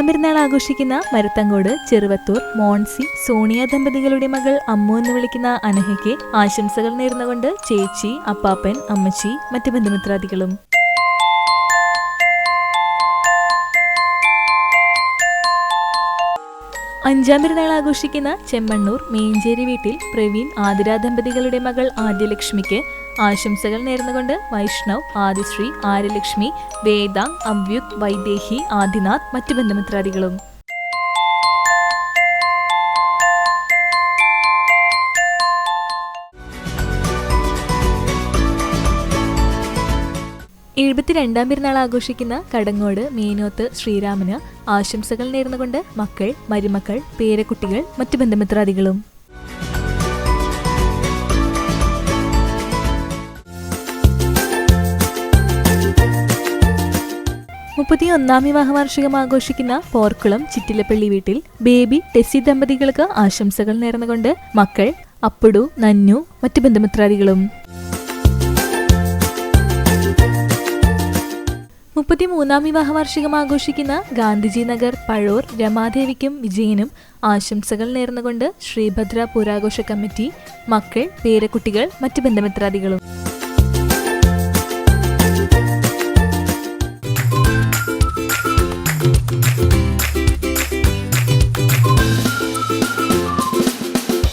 പിറന്നാൾ ആഘോഷിക്കുന്ന മരത്തങ്കോട് ചെറുവത്തൂർ മോൺസി സോണിയ ദമ്പതികളുടെ മകൾ അമ്മു എന്ന് വിളിക്കുന്ന അനഹയ്ക്ക് ആശംസകൾ നേർന്നുകൊണ്ട് ചേച്ചി, അപ്പാപ്പൻ, അമ്മച്ചി, മറ്റു ബന്ധുമിത്രാദികളും. അഞ്ചാം പിറന്നാൾ ആഘോഷിക്കുന്ന ചെമ്മണ്ണൂർ മേഞ്ചേരി വീട്ടിൽ പ്രവീൺ, ആതിര ദമ്പതികളുടെ മകൾ ആദ്യലക്ഷ്മിക്ക് ആശംസകൾ നേർന്നുകൊണ്ട് വൈഷ്ണവ്, ആദിശ്രീ, ആര്യലക്ഷ്മി, വേദ, അവ്യുക്, വൈദേഹി, ആദിനാഥ്, മറ്റു ബന്ധുമിത്രാദികളും. എഴുപത്തിരണ്ടാം പിറന്നാൾ ആഘോഷിക്കുന്ന കടങ്ങോട് മീനോത്ത് ശ്രീരാമന് ആശംസകൾ നേർന്നുകൊണ്ട് മക്കൾ, മരുമക്കൾ, പേരക്കുട്ടികൾ, മറ്റു ബന്ധുമിത്രാദികളും. 31ാം വിവാഹ വാർഷികം ആഘോഷിക്കുന്ന പോർക്കുളം ചിറ്റിലപ്പള്ളി വീട്ടിൽ ബേബി, ടെസ്സി ദമ്പതികൾക്ക് ആശംസകൾ നേർന്നുകൊണ്ട് മക്കൾ, അപ്പുടു, നന്നു, മറ്റു ബന്ധുമിത്രാദികളും. 33ാം വിവാഹ വാർഷികം ആഘോഷിക്കുന്ന ഗാന്ധിജി നഗർ പഴൂർ രമാദേവിക്കും വിജയനും ആശംസകൾ നേർന്നുകൊണ്ട് ശ്രീഭദ്ര പൂരാഘോഷ കമ്മിറ്റി, മക്കൾ, പേരക്കുട്ടികൾ, മറ്റു ബന്ധുമിത്രാദികളും.